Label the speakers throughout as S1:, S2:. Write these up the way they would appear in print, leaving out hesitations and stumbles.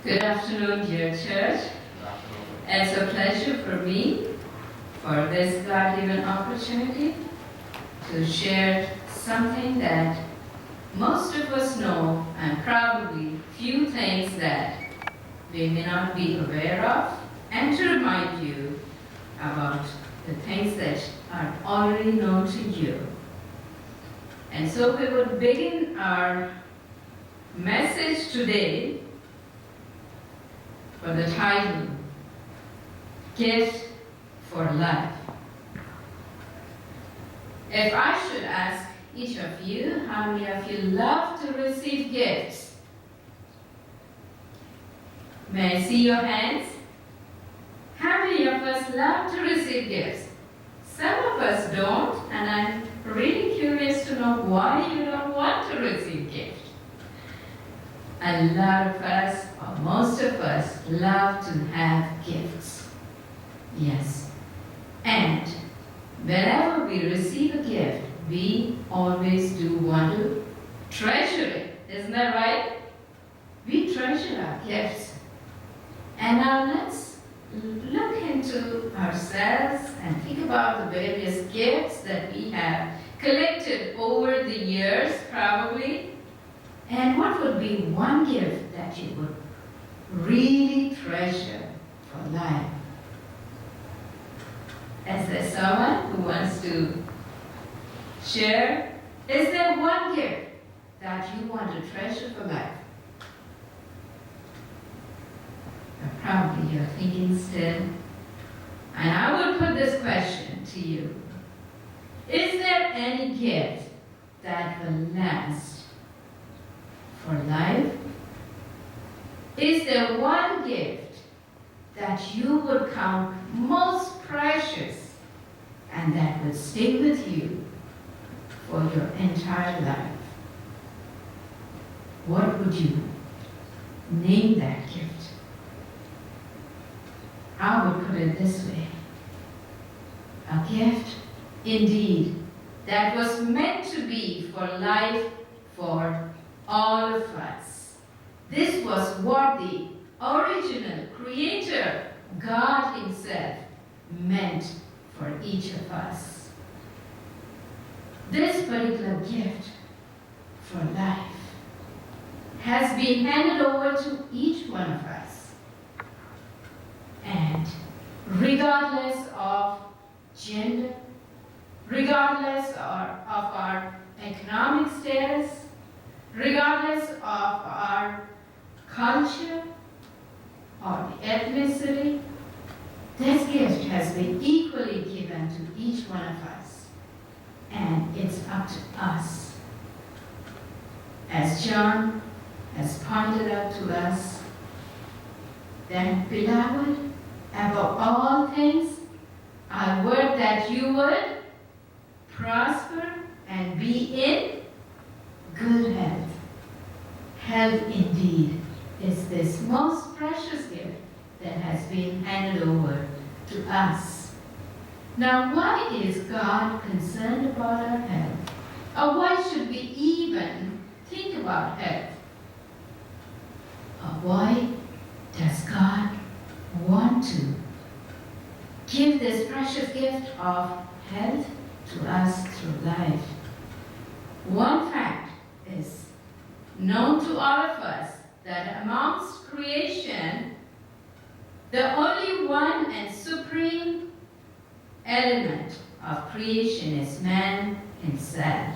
S1: Good afternoon, dear church. It's a pleasure for me for this God-given opportunity to share something that most of us know and probably few things that we may not be aware of, and to remind you about the things that are already known to you. And so we will begin our message today for the title, Gift for Life. If I should ask each of you, how many of you love to receive gifts? May I see your hands? How many of us love to receive gifts? Some of us don't, and I'm really curious to know why you don't want to receive gifts. A lot of us, or most of us, love to have gifts. Yes. And whenever we receive a gift, we always do want to treasure it. Isn't that right? We treasure our gifts. And now let's look into ourselves and think about the various gifts that we have collected over the years, probably. And what would be one gift that you would really treasure for life? Is there someone who wants to share? Is there one gift that you want to treasure for life? Probably you're thinking still. And I would put this question to you. Is there any gift that will last for life? Is there one gift that you would count most precious and that will stay with you for your entire life? What would you name that gift? I would put it this way. A gift, indeed, that was meant to be for life for all of us. This was what the original Creator, God Himself, meant for each of us. This particular gift for life has been handed over to each one of us. And regardless of gender, regardless of our economic status, regardless of our culture or the ethnicity, this gift has been equally given to each one of us. And it's up to us. As John has pointed out to us, that beloved, above all things, I would that you would prosper and be in good health. Health indeed is this most precious gift that has been handed over to us. Now, why is God concerned about our health? Or why should we even think about health? Or why does God want to give this precious gift of health to us through life? One fact is known to all of us, that amongst creation, the only one and supreme element of creation is man himself.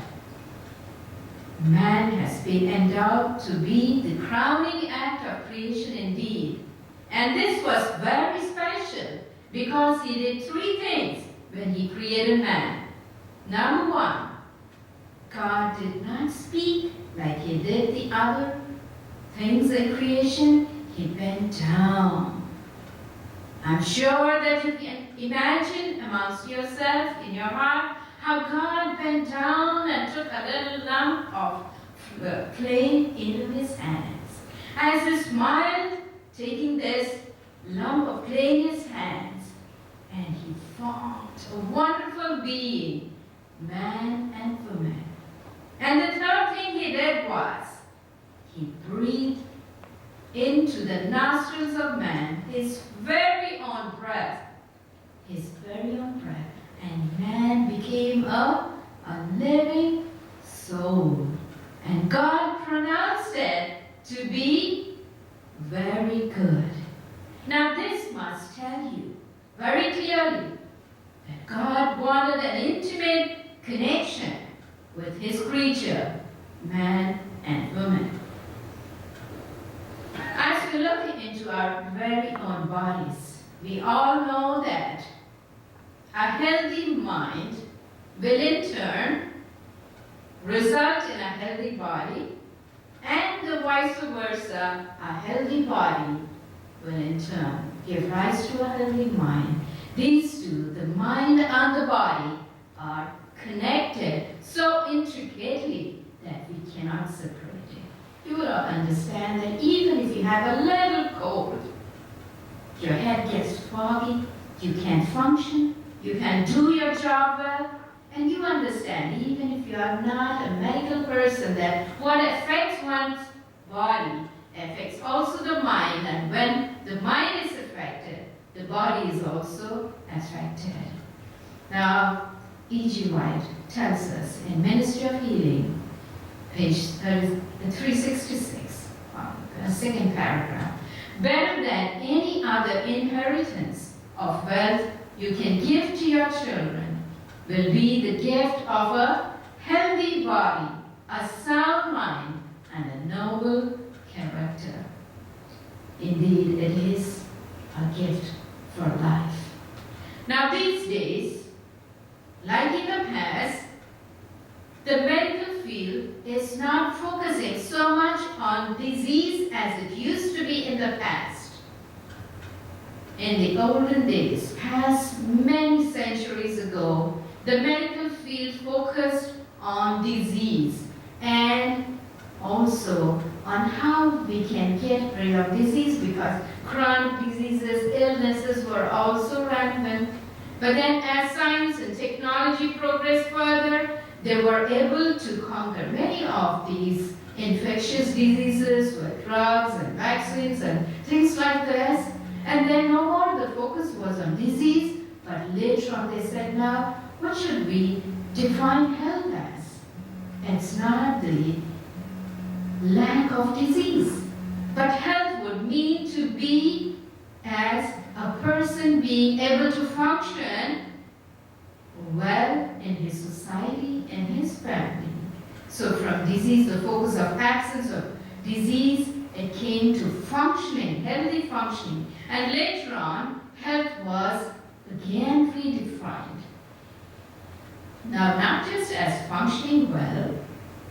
S1: Man has been endowed to be the crowning act of creation indeed. And this was very special because he did three things when he created man. Number one, God did not speak like he did the other things in creation. He bent down. I'm sure that you can imagine amongst yourself in your heart how God bent down and took a little lump of clay into his hands. As he smiled, taking this lump of clay in his hands, and he formed a wonderful being, man and woman. And the third thing he did was, he breathed into the nostrils of man his very own breath, and man became a living soul. And God pronounced it to be very good. Now this must tell you very clearly that God wanted an intimate connection with his creature, man and woman. As we look into our very own bodies, we all know that a healthy mind will in turn result in a healthy body, and the vice versa, a healthy body will in turn give rise to a healthy mind. These two, the mind and the body, are connected so intricately that we cannot separate it. You will understand that even if you have a little cold, your head gets foggy, you can't function, you can do your job well, and you understand, even if you are not a medical person, that what affects one's body affects also the mind, and when the mind is affected, the body is also affected. Now, E.G. White tells us in Ministry of Healing, page 366, second paragraph, better than any other inheritance of wealth you can give to your children will be the gift of a healthy body, a sound mind, and a noble character. Indeed, it is a gift for life. Now these days, like in the past, the medical field is not focusing so much on disease as it used to be in the past. In the olden days, past many centuries ago, the medical field focused on disease and also on how we can get rid of disease, because chronic diseases, illnesses were also rampant. But then as science and technology progressed further, they were able to conquer many of these infectious diseases with drugs and vaccines and things like this. And then no more the focus was on disease, but later on they said, now, what should we define health as? It's not the lack of disease, but health would mean to be as a person being able to function well in his society and his family. So from disease, the focus of absence of disease, it came to functioning, healthy functioning. And later on, health was again redefined. Now, not just as functioning well,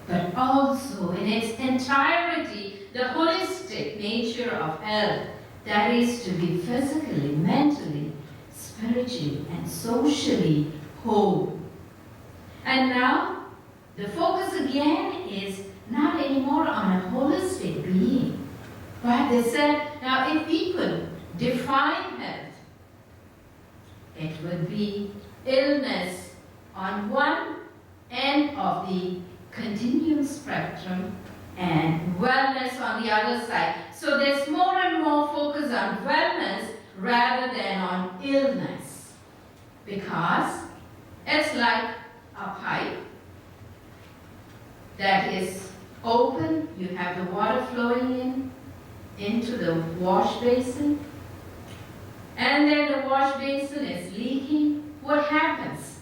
S1: but also in its entirety, the holistic nature of health, that is to be physically, mentally, spiritually, and socially whole. And now, the focus again is not anymore on a holistic being, but they said, now if we could define health, it would be illness on one end of the continuum spectrum and wellness on the other side. So there's more and more focus on wellness rather than on illness, because it's like a pipe that is open, you have the water flowing into the wash basin, and then the wash basin is leaking. What happens?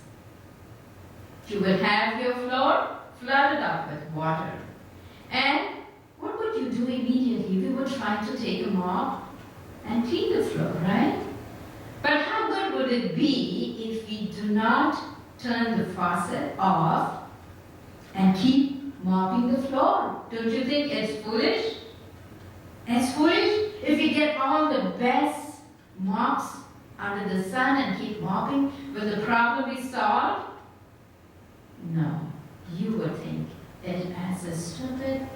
S1: You will have your floor flooded up with water. And what would you do immediately? We would try to take a mop and clean the floor, right? But how good would it be if we do not turn the faucet off and keep mopping the floor? Don't you think it's foolish? It's foolish if we get all the best mops under the sun and keep mopping. Will the problem be solved? No. You would think it as a stupid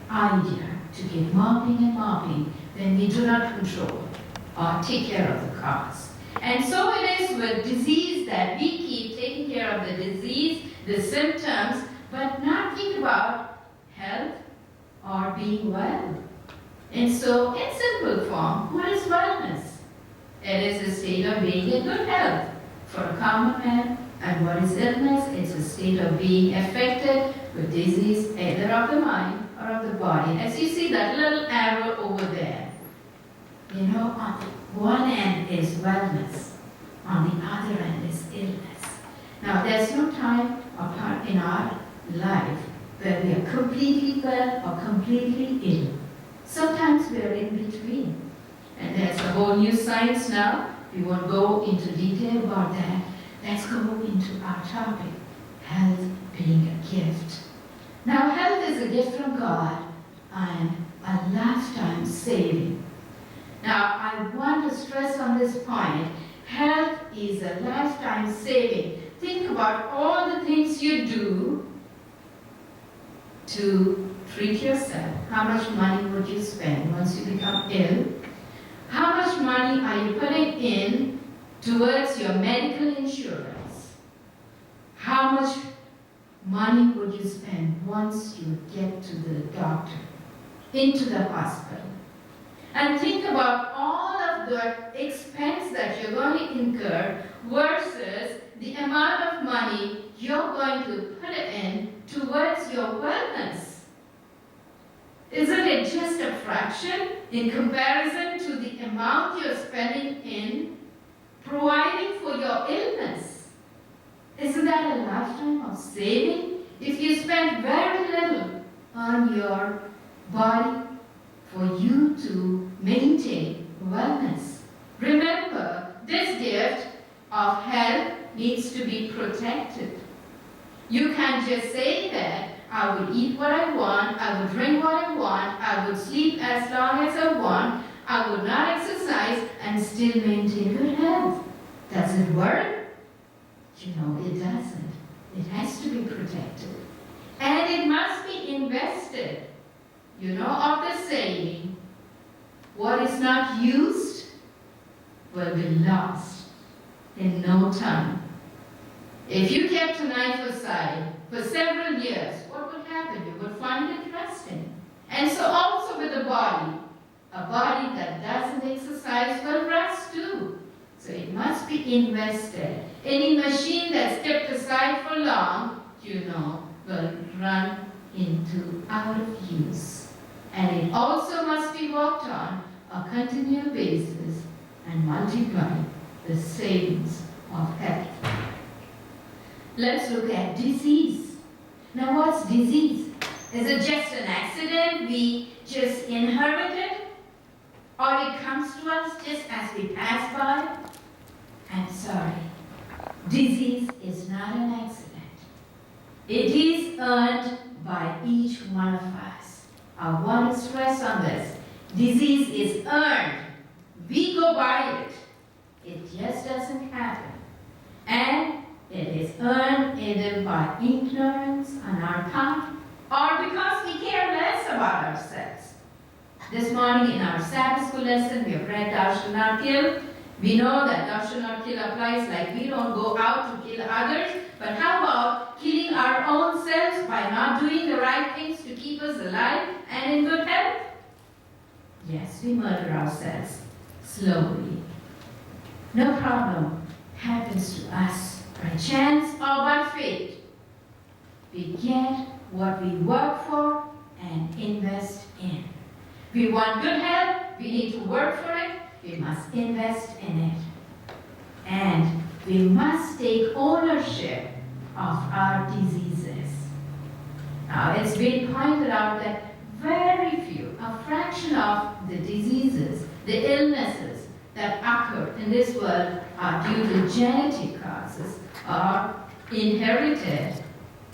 S1: idea to keep mopping and mopping when we do not control or take care of the cause. And so it is with disease, that we keep taking care of the disease, the symptoms, but not think about health or being well. And so, in simple form, what is wellness? It is a state of being in good health for a common man. And what is illness? It's a state of being affected with disease either of the mind or of the body. As you see that little arrow over there, you know, on one end is wellness, on the other end is illness. Now, there's no time apart in our life where we are completely well or completely ill. Sometimes we are in between. And there's a whole new science now. We won't go into detail about that. Let's go into our topic, health being a gift. Now, health is a gift from God and a lifetime saving. Now, I want to stress on this point, health is a lifetime saving. Think about all the things you do to treat yourself. How much money would you spend once you become ill? How much money are you putting in towards your medical insurance? How much money would you spend once you get to the doctor, into the hospital? And think about all of the expense that you're going to incur versus the amount of money you're going to put in towards your wellness. Isn't it just a fraction in comparison to the amount you're spending in providing for your illness? Isn't that a lifetime of saving? If you spend very little on your body for you to maintain wellness. Remember, this gift of health needs to be protected. You can't just say that I would eat what I want, I would drink what I want, I would sleep as long as I want, I would not exercise and still maintain good health. Does it work? You know, it doesn't. It has to be protected. And it must be invested. You know of the saying, what is not used will be lost in no time. If you kept an HopeSide for several years, what would happen? You would find it resting. And so also with the body, a body that doesn't exercise will rest too. So it must be invested. Any machine that's kept aside for long, you know, will run into out of use. And it also must be worked on a continual basis and multiply the savings of health. Let's look at disease. Now, what's disease? Is it just an accident we just inherited? Or it comes to us just as we pass by? I'm sorry. Disease is not an accident. It is earned by each one of us. I want to stress on this. Disease is earned. We go by it. It just doesn't happen. And it is earned either by ignorance on our part or because we care less about ourselves. This morning in our Sabbath school lesson, we have read Thou shalt not kill. We know that thou shalt not kill applies like we don't go out to kill others, but how about killing our own selves by not doing the right things to keep us alive and in good health? Yes, we murder ourselves slowly. No problem happens to us by chance or by fate. We get what we work for and invest in. We want good health, we need to work for it, we must invest in it. And we must take ownership of our diseases. Now, it's been pointed out that very few, a fraction of the diseases, the illnesses that occur in this world are due to genetic causes or inherited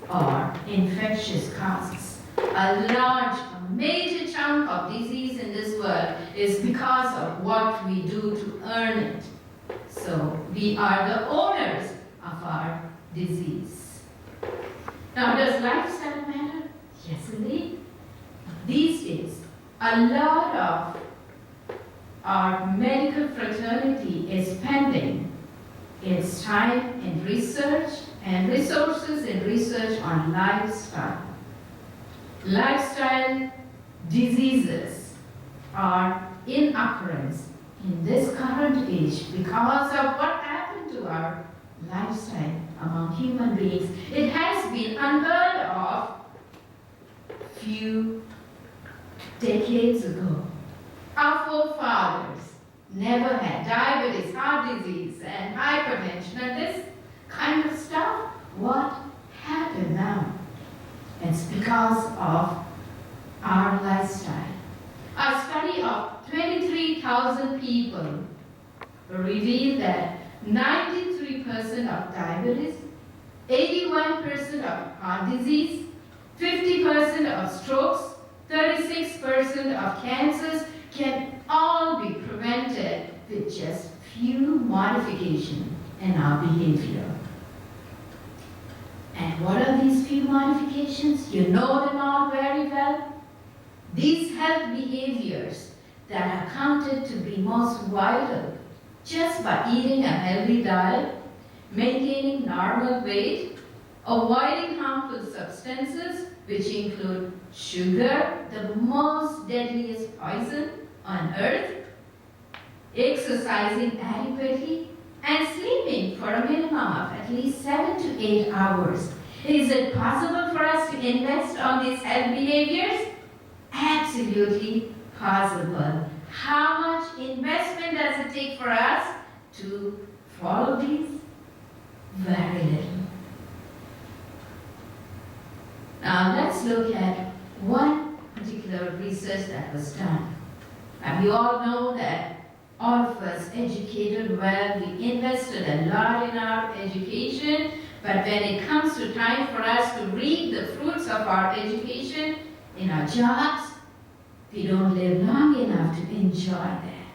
S1: or infectious causes. A large, a major chunk of disease in this world is because of what we do to earn it. So we are the owners of our disease. Now, does lifestyle matter? Yes, indeed. These days, a lot of our medical fraternity is spending its time in research and resources in research on lifestyle. Lifestyle diseases are in occurrence in this current age because of what happened to our lifestyle among human beings. It has been unheard of few decades ago. Our forefathers never had diabetes, heart disease, and hypertension, and this kind of stuff. What happened now? It's because of our lifestyle. A study of 23,000 people revealed that 93% of diabetes, 81% of heart disease, 50% of strokes, 36% of cancers can all be prevented with just few modifications in our behavior. And what are these few modifications? You know them all very well. These health behaviors that are counted to be most vital just by eating a healthy diet, maintaining normal weight, avoiding harmful substances, which include sugar, the most deadliest poison on earth, exercising adequately, and sleeping for a minimum of at least 7 to 8 hours. Is it possible for us to invest on these health behaviors? Absolutely possible. How much investment does it take for us to follow these? Very little. Now let's look at one particular research that was done. And we all know that all of us educated well, we invested a lot in our education, but when it comes to time for us to reap the fruits of our education in our jobs, we don't live long enough to enjoy that.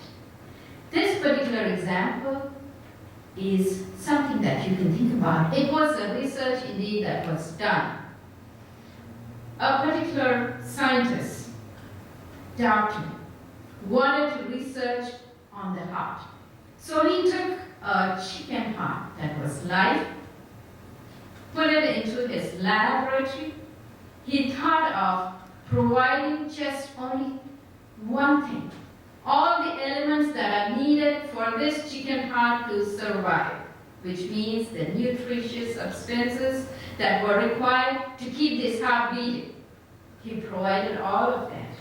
S1: This particular example is something that you can think about. It was a research indeed that was done. A particular scientist, doctor, wanted to research on the heart. So he took a chicken heart that was live, put it into his laboratory. He thought of providing just only one thing, all the elements that are needed for this chicken heart to survive, which means the nutritious substances that were required to keep this heart beating. He provided all of that.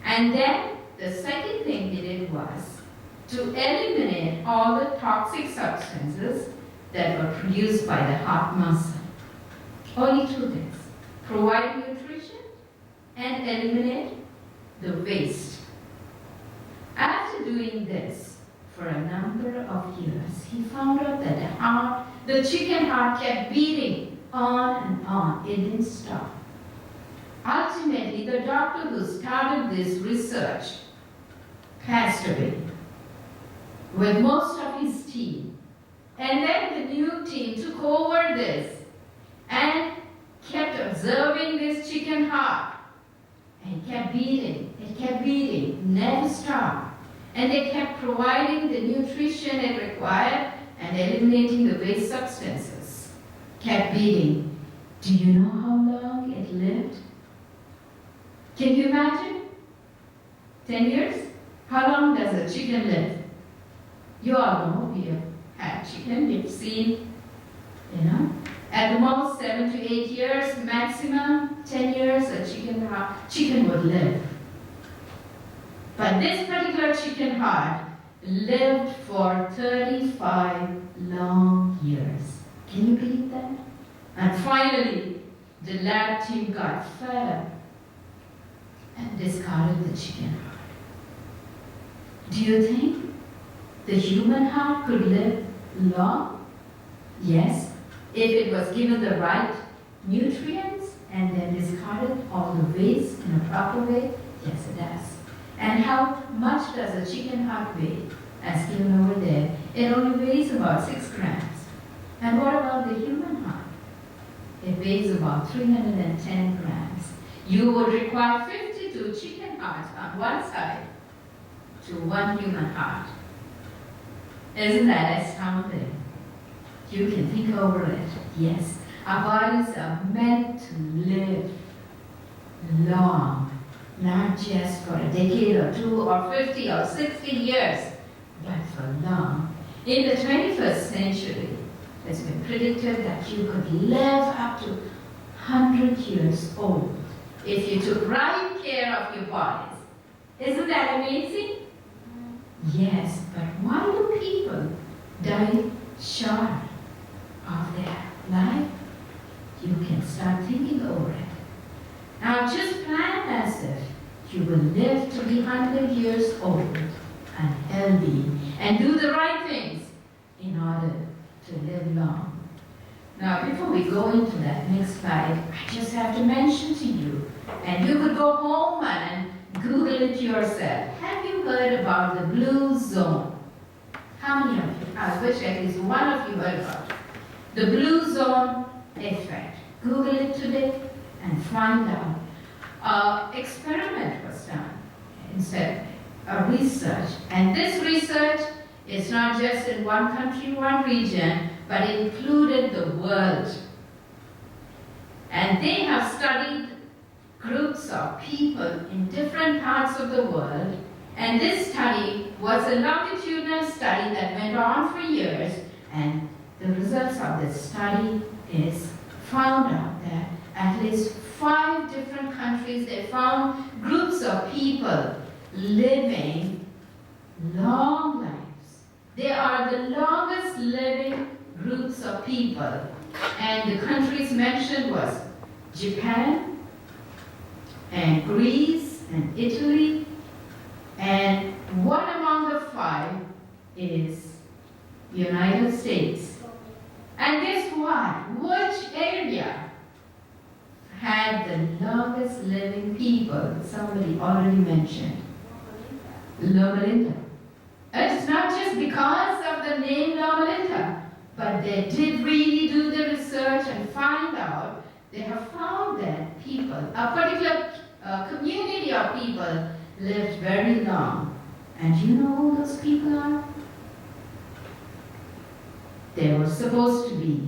S1: And then the second thing he did was to eliminate all the toxic substances that were produced by the heart muscle. Only two things: provide nutrition and eliminate the waste. After doing this for a number of years, he found out that the chicken heart kept beating on and on. It didn't stop. Ultimately, the doctor who started this research passed away with most of his team. And then the new team took over this and kept observing this chicken heart and kept beating. It kept beating, never stopped. And they kept providing the nutrition it required and eliminating the waste substances. Kept beating. Do you know how long it lived? Can you imagine? 10 years? How long does a chicken live? You all know, we have had chicken, we've seen, at the most 7 to 8 years, maximum 10 years, a chicken would live. But this particular chicken heart lived for 35 long years. Can you believe that? And finally, the lab team got fed up and discarded the chicken heart. Do you think the human heart could live long? Yes, if it was given the right nutrients and then discarded all the waste in a proper way. Yes, it does. And how much does a chicken heart weigh? As given over there, it only weighs about 6 grams. And what about the human heart? It weighs about 310 grams. You would require 52 chicken hearts on one side to one human heart. Isn't that astounding? You can think over it. Yes, our bodies are meant to live long. not just for a decade or 2 or 50 or 60 years, but for long. In the 21st century, it's been predicted that you could live up to 100 years old if you took right care of your bodies. Isn't that amazing? Yes, but why do people die short of their life? You can start thinking over it. Now just plan as if you will live to be 100 years old and healthy and do the right things in order to live long. Now before we go into that next slide, I just have to mention to you, and you could go home and Google it yourself. Have you heard about the blue zone? How many of you? I wish at least one of you heard about it. The blue zone effect. Google it today and find out. Experiment was done instead of research. And this research is not just in one country, one region, but it included the world. And they have studied groups of people in different parts of the world. And this study was a longitudinal study that went on for years. And the results of this study is found out that at least 5 different countries, they found groups of people living long lives. They are the longest living groups of people. And the countries mentioned was Japan, and Greece, and Italy. And one among the 5 is United States. And guess what? Which area had the longest living people? Somebody already mentioned. Loma Linda. It's not just because of the name Loma Linda, but they did really do the research and find out. They have found that people, a particular community of people, lived very long. And you know who those people are? They were supposed to be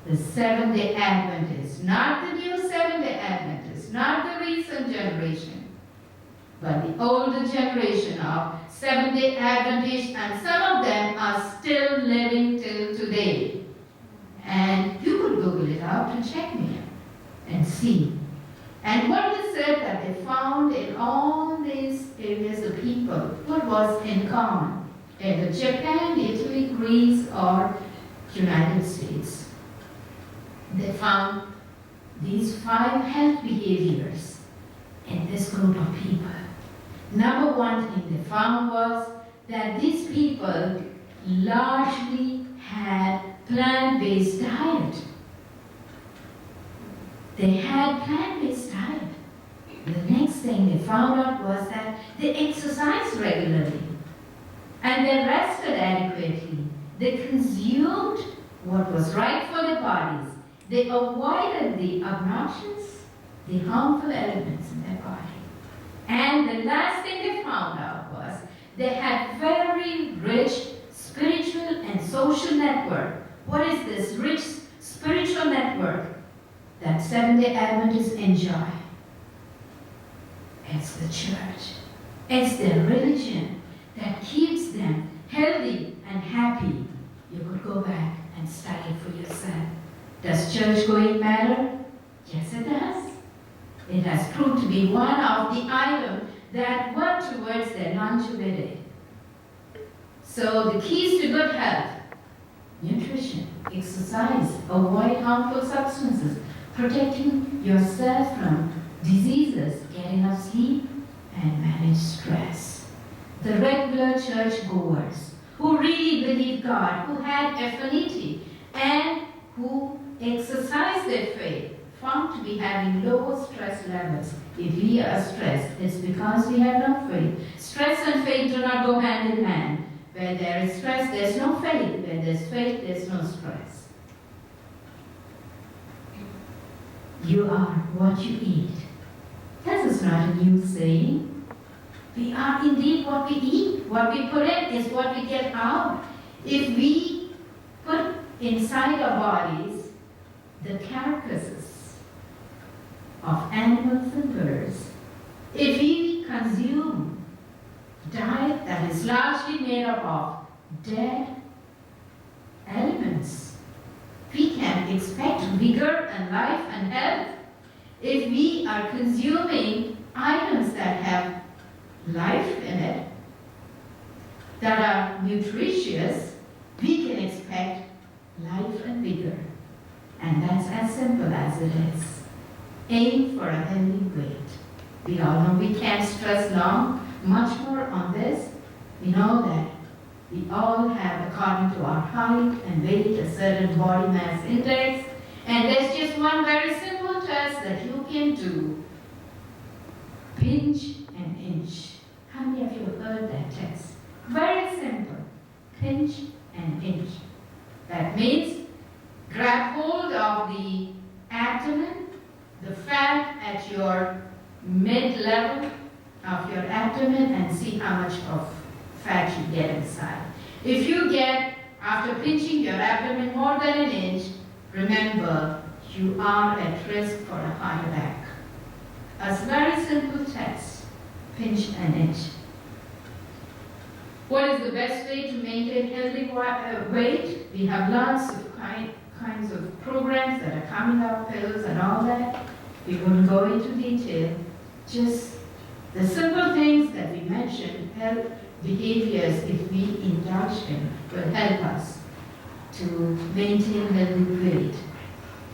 S1: the Seventh-day Adventists, not the new Seventh-day Adventists, not the recent generation, but the older generation of Seventh-day Adventists, and some of them are still living till today. And you could Google it out and check me and see. And what is it that they found in all these areas of people? What was in common? Either Japan, Italy, Greece, or United States. They found these 5 health behaviors in this group of people. Number one thing they found was that these people largely had plant-based diet. They had plant-based diet. The next thing they found out was that they exercised regularly and they rested adequately. They consumed what was right for their bodies. They avoided the obnoxious, the harmful elements in their body. And the last thing they found out was they had very rich spiritual and social network. What is this rich spiritual network that Seventh-day Adventists enjoy? It's the church. It's their religion that keeps them healthy and happy. You could go back and study for yourself. Does church going matter? Yes, it does. It has proved to be one of the items that work towards their longevity. So the keys to good health: nutrition, exercise, avoid harmful substances, protecting yourself from diseases, get enough sleep, and manage stress. The regular church goers who really believe God, who had affinity, and who exercise their faith, found to be having lower stress levels. If we are stressed, it's because we have no faith. Stress and faith do not go hand in hand. Where there is stress, there's no faith. Where there's faith, there's no stress. You are what you eat. That is not a new saying. We are indeed what we eat. What we put in is what we get out. If we put inside our bodies the carcasses of animals and birds, If we consume diet that is largely made up of dead elements, we can expect vigor and life and health. If we are consuming items that have life in it, that are nutritious, we can expect life and vigor. And that's as simple as it is. Aim for a healthy weight. We all know we can't stress much more on this. We know that we all have, according to our height and weight, a certain body mass index. And there's just one very simple test that you can do. Pinch and inch. How many of you have heard that test? Very simple. Pinch and inch. That means grab hold of the abdomen, the fat at your mid-level of your abdomen, and see how much of fat you get inside. If you get, after pinching your abdomen more than an inch, remember, you are at risk for a heart attack. A very simple test, pinch and inch. What is the best way to maintain healthy weight? We have lots of kinds of programs that are coming out, pills and all that. We won't go into detail. Just the simple things that we mentioned, health behaviors, if we indulge in, will help us to maintain healthy weight.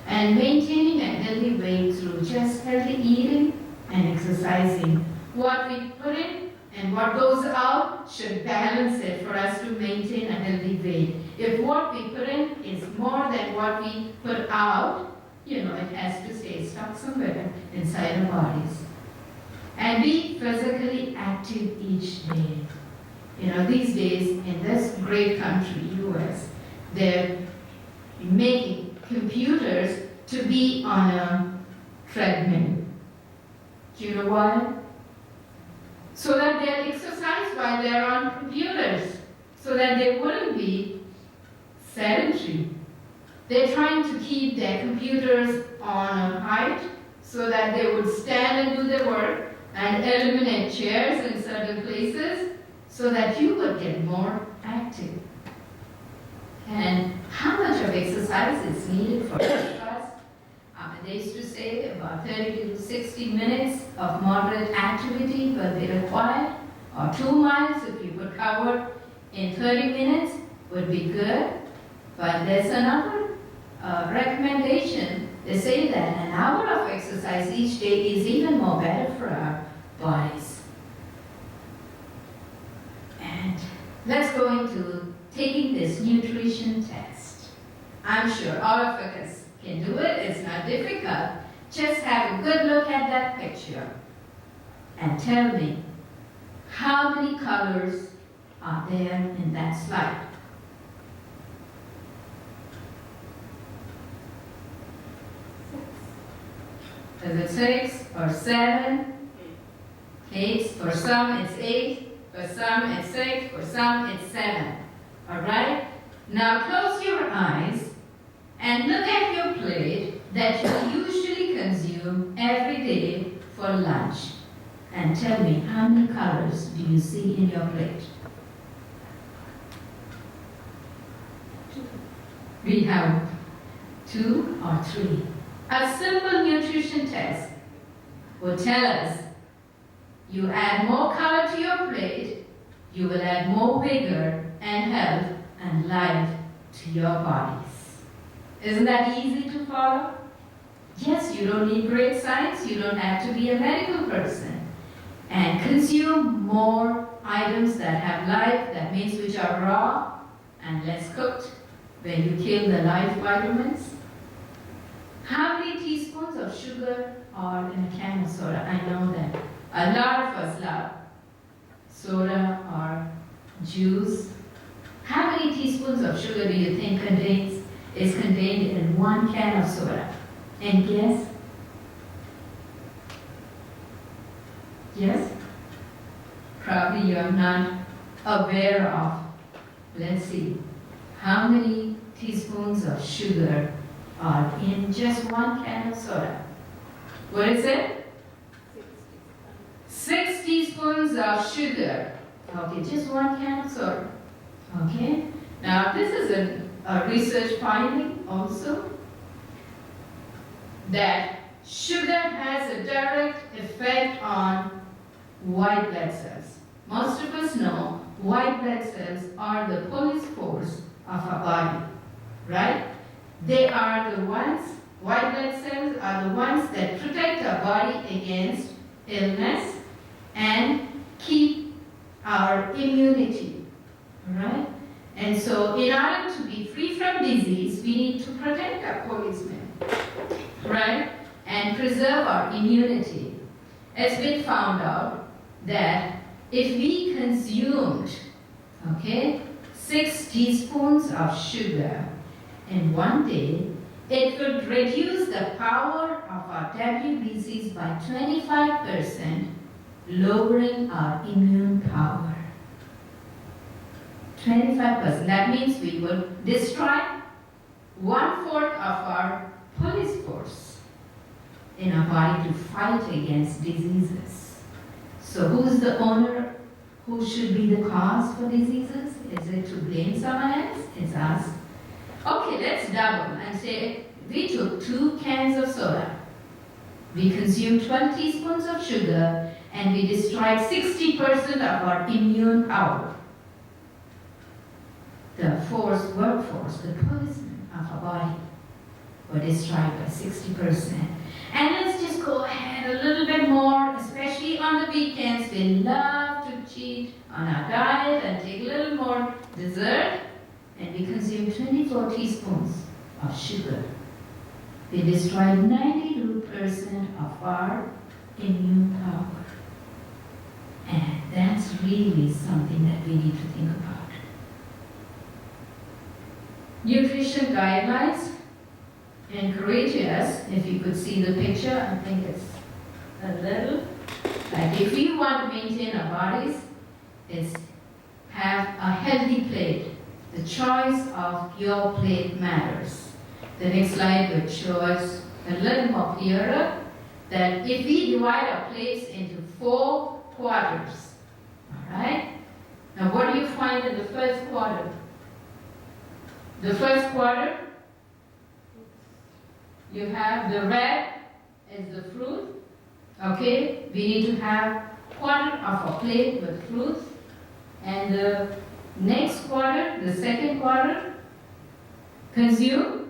S1: And maintaining a healthy weight through just healthy eating and exercising. What we put in and what goes out should balance it for us to maintain a healthy weight. If what we put in is more than what we put out, it has to stay stuck somewhere inside our bodies. And be physically active each day. These days in this great country, US, they're making computers to be on a treadmill. Do you know why? So that they'll exercise while they're on computers, so that they wouldn't be sedentary. They're trying to keep their computers on a height so that they would stand and do their work and eliminate chairs in certain places so that you would get more active. And how much of exercise is needed for us? They used to say about 30 to 60 minutes of moderate activity will be required, or 2 miles if you could cover in 30 minutes would be good. But there's another recommendation. They say that an hour of exercise each day is even more better for our bodies. And let's go into taking this nutrition test. I'm sure all of us can do it. It's not difficult. Just have a good look at that picture and tell me how many colors are there in that slide. Is it 6 or 7? 8. For some it's 8. For some it's 6. For some it's 7. All right? Now close your eyes and look at your plate that you usually consume every day for lunch. And tell me, how many colors do you see in your plate? We have 2 or 3. A simple nutrition test will tell us you add more color to your plate, you will add more vigor and health and life to your bodies. Isn't that easy to follow? Yes, you don't need great science, you don't have to be a medical person. And consume more items that have life, that means which are raw and less cooked, where you kill the life vitamins. How many teaspoons of sugar are in a can of soda? I know that a lot of us love soda or juice. How many teaspoons of sugar do you think is contained in 1 can of soda? And guess? Yes? Probably you're not aware of. Let's see. How many teaspoons of sugar are in just 1 can of soda? What is it? teaspoons of sugar. Okay, just 1 can of soda. Okay, now this is a research finding also that sugar has a direct effect on white blood cells. Most of us know white blood cells are the police force of our body, right? They are the ones, white blood cells are the ones that protect our body against illness and keep our immunity, right? And so in order to be free from disease, we need to protect our policemen, right? And preserve our immunity. It's been found out that if we consumed, okay, 6 teaspoons of sugar in one day, it would reduce the power of our WBCs by 25%, lowering our immune power. 25%. That means we will destroy 1/4 of our police force in our body to fight against diseases. So who's the owner? Who should be the cause for diseases? Is it to blame someone else? It's us. Okay, let's double and say we took 2 cans of soda. We consumed 12 teaspoons of sugar and we destroyed 60% of our immune power. The workforce, the policemen of our body were destroyed by 60%. And let's just go ahead a little bit more, especially on the weekends. We love to cheat on our diet and take a little more dessert. And we consume 24 teaspoons of sugar. We destroyed 92% of our immune power. And that's really something that we need to think about. Nutrition guidelines encourage us, if you could see the picture, I think it's a little, like if you want to maintain our bodies, it's have a healthy plate. The choice of your plate matters. The next slide would show us a little more clearer that if we divide our plates into 4 quarters, all right? Now what do you find in the first quarter? The first quarter, you have the red is the fruit. Okay, we need to have 1/4 of a plate with fruits. And the next quarter, the second quarter, consume.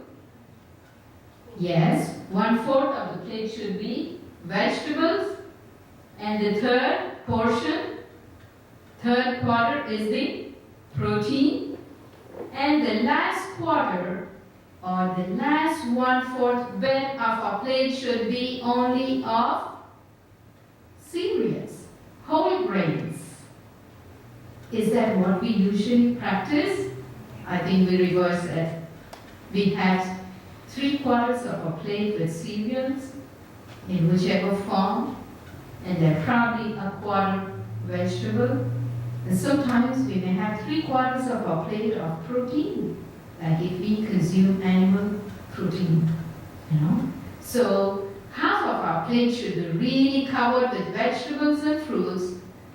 S1: Yes, 1/4 of the plate should be vegetables. And the third portion, third quarter is the protein. And the last quarter, or the last 1/4 bit of our plate should be only of cereals, whole grains. Is that what we usually practice? I think we reverse it. We have 3/4 of our plate with cereals in whichever form, and they're probably 1/4 vegetable. And sometimes we may have 3/4 of our plate of protein, like if we consume animal protein, you know. So half of our plate should be really covered with vegetables and fruits,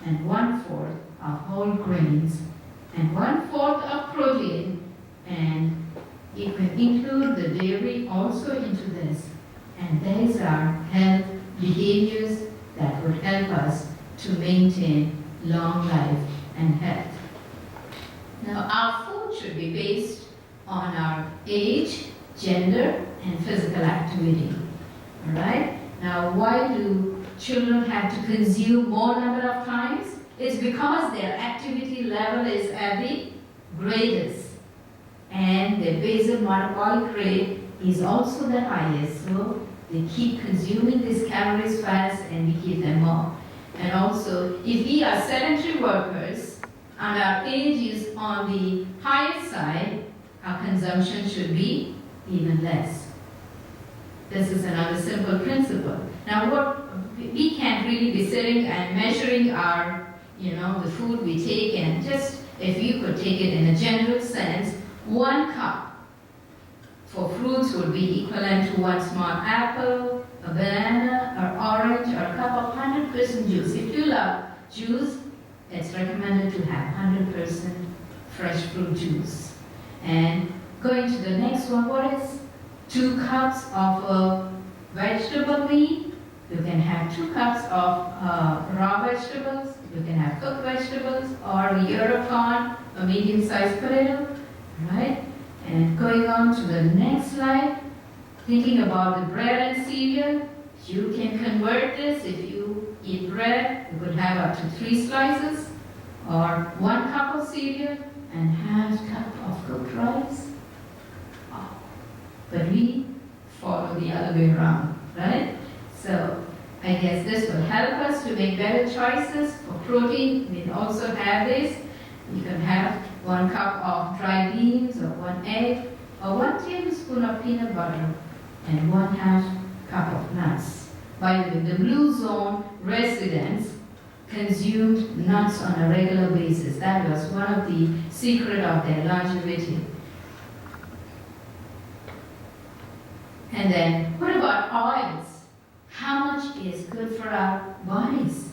S1: and 1/4 of whole grains, and 1/4 of protein, and you can include the dairy also into this. And these are health behaviors that would help us to maintain long life and health. Now, our food should be based on our age, gender, and physical activity. All right? Now, why do children have to consume more number of times? It's because their activity level is at the greatest, and their basal metabolic rate is also the highest. So they keep consuming these calories fast, and we give them more. And also, if we are sedentary workers and our age is on the higher side, our consumption should be even less. This is another simple principle. Now, we can't really be sitting and measuring our, the food we take, and just, if you could take it in a general sense, 1 cup for fruits would be equivalent to 1 small apple, a banana, or orange, or a cup of 100% juice. If you love juice, it's recommended to have 100% fresh fruit juice. And going to the next one, what is 2 cups of vegetable meat? You can have 2 cups of raw vegetables. You can have cooked vegetables or a ear of corn, a medium-sized potato, right? And going on to the next slide, thinking about the bread and cereal, you can convert this. If you eat bread, you could have up to 3 slices or 1 cup of cereal and half cup of cooked rice. Oh. But we follow the other way around, right? So I guess this will help us to make better choices. For protein, we also have this. You can have 1 cup of dried beans or 1 egg or 1 tablespoon of peanut butter and 1/2 cup of nuts. By the way, the blue zone residents consumed nuts on a regular basis. That was one of the secret of their longevity. And then, what about oils? How much is good for our bodies?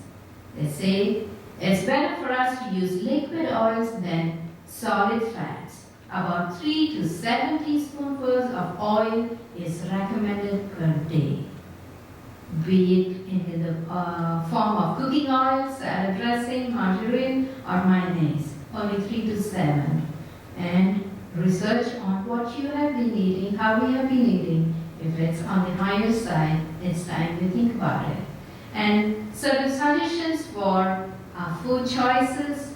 S1: They say it's better for us to use liquid oils than solid fats. About 3 to 7 teaspoonfuls of oil is recommended per day. Be it in the form of cooking oil, salad dressing, margarine, or mayonnaise. Only 3 to 7. And research on what you have been eating, how we have been eating. If it's on the higher side, it's time to think about it. And certain suggestions for food choices,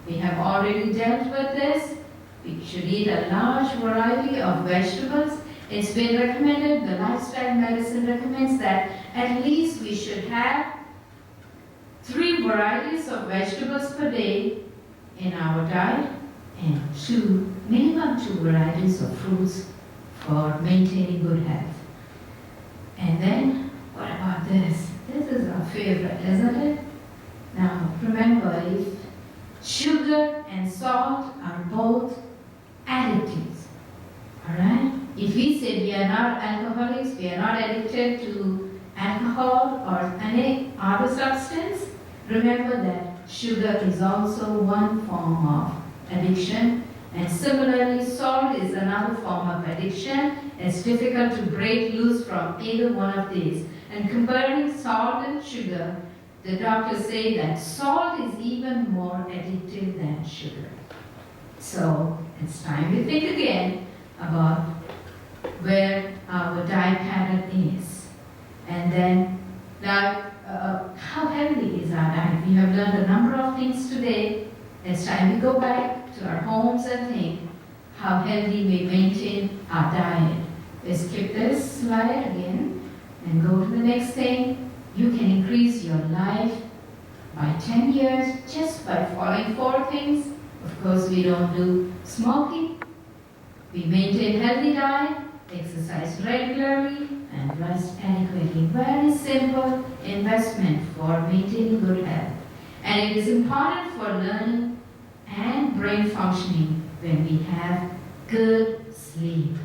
S1: we have already dealt with this. We should eat a large variety of vegetables. It's been recommended, the lifestyle medicine recommends that at least we should have 3 varieties of vegetables per day in our diet and minimum 2 varieties of fruits for maintaining good health. And then, what about this? This is our favorite, isn't it? Now, remember, if sugar and salt are both additives, all right? If we say we are not alcoholics, we are not addicted to alcohol or any other substance, remember that sugar is also one form of addiction. And similarly, salt is another form of addiction. It's difficult to break loose from either one of these. And comparing salt and sugar, the doctors say that salt is even more addictive than sugar. So it's time to think again about where our diet pattern is. And then, how healthy is our diet? We have learned a number of things today. It's time to go back to our homes and think how healthy we maintain our diet. Let's skip this slide again and go to the next thing. You can increase your life by 10 years just by following 4 things. Of course, we don't do smoking. We maintain healthy diet, exercise regularly, and rest adequately. Very simple investment for maintaining good health. And it is important for learning and brain functioning when we have good sleep.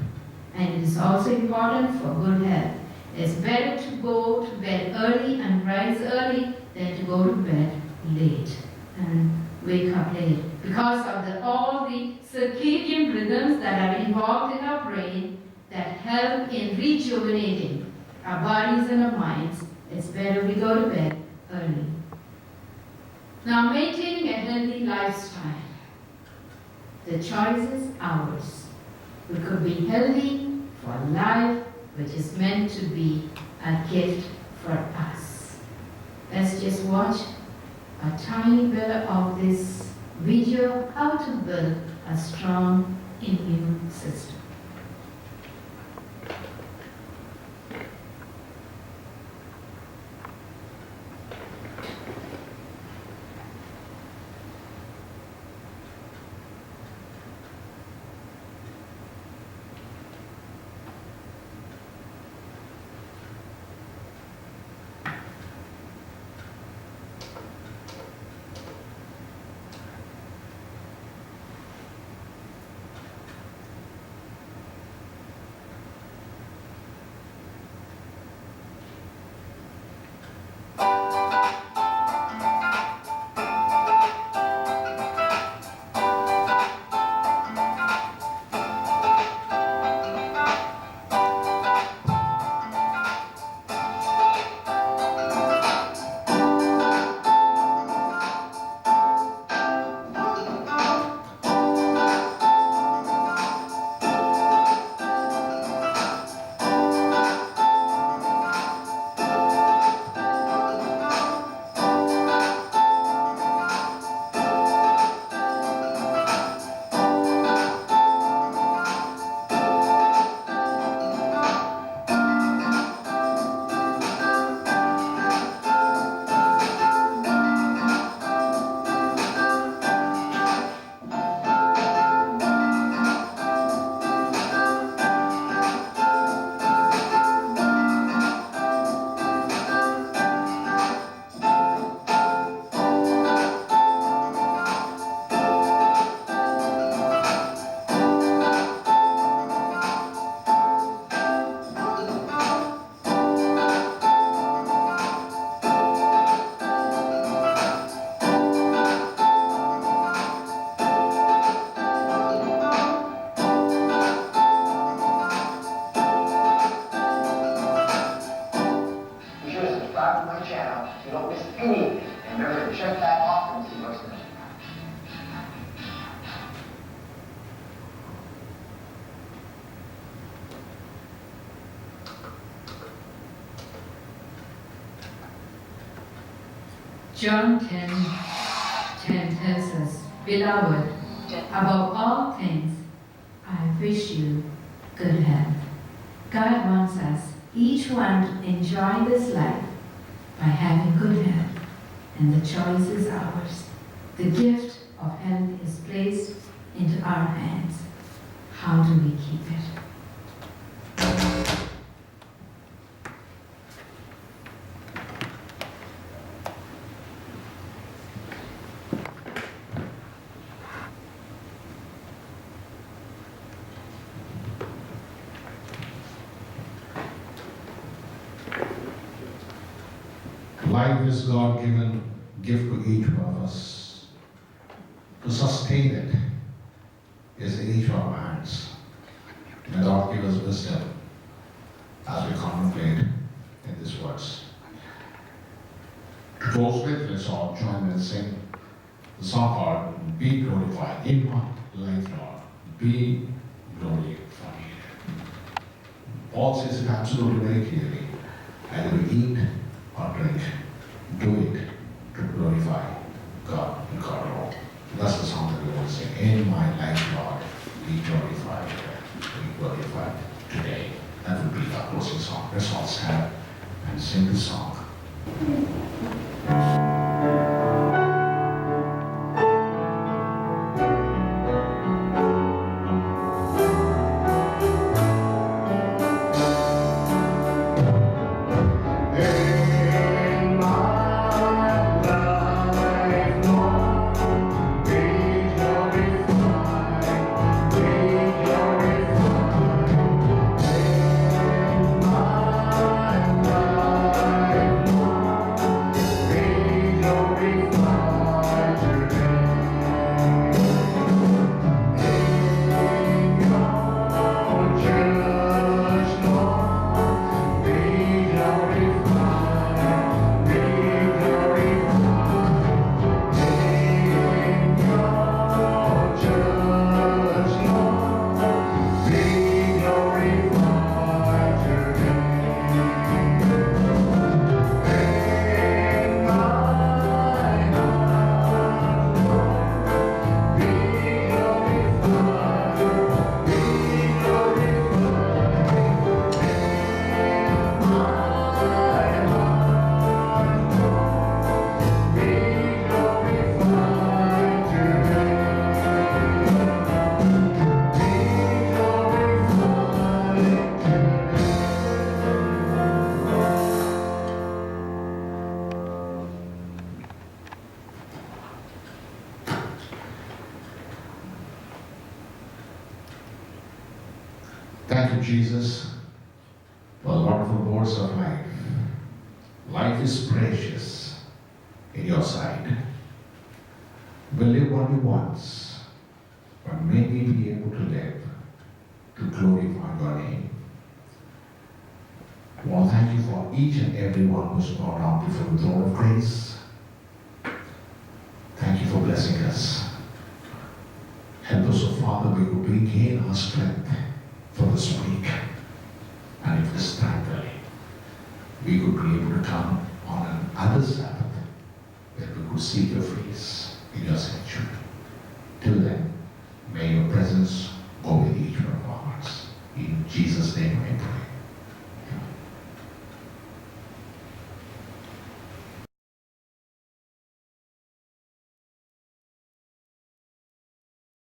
S1: And it is also important for good health. It's better to go to bed early and rise early than to go to bed late and wake up late. Because of all the circadian rhythms that are involved in our brain that help in rejuvenating our bodies and our minds, it's better we go to bed early. Now, maintaining a healthy lifestyle. The choice is ours. We could be healthy for life, which is meant to be a gift for us. Let's just watch a tiny bit of this video, how to build a strong immune system.
S2: don't miss anything. And remember to check that off and see what's next.
S1: John 10 tells us, Beloved, above all things, I wish you good health. God wants us, each one, to enjoy this life by having good health, and the choice is ours. The gift of health is placed into our hands. How do we keep it?
S3: Life is God-given gift to each one of us. To sustain it is in each of our hands. May God give us wisdom as we contemplate in these words. To close with, let's all join and sing the song called Be Glorified. In my life, Lord, be glorified. Paul says it absolutely very clearly. Either we eat or drink, do it to glorify God and God alone. That's the song that we want to sing. In my life, Lord, be glorified. Be glorified today. That would be our closing song. Let's all stand and sing the song. Thank you, Jesus, for the wonderful words of life. Life is precious in your sight. We live only once, but may we be able to live to glorify your name. Lord, thank you for each and every one who's brought out before the throne of grace. Thank you for blessing us. Help us, O Father, we will regain our strength for this week. And if this time really, we could be able to come on another Sabbath, that we could seek your face in your sanctuary. Till then, may your presence go with each one of our hearts. In Jesus' name.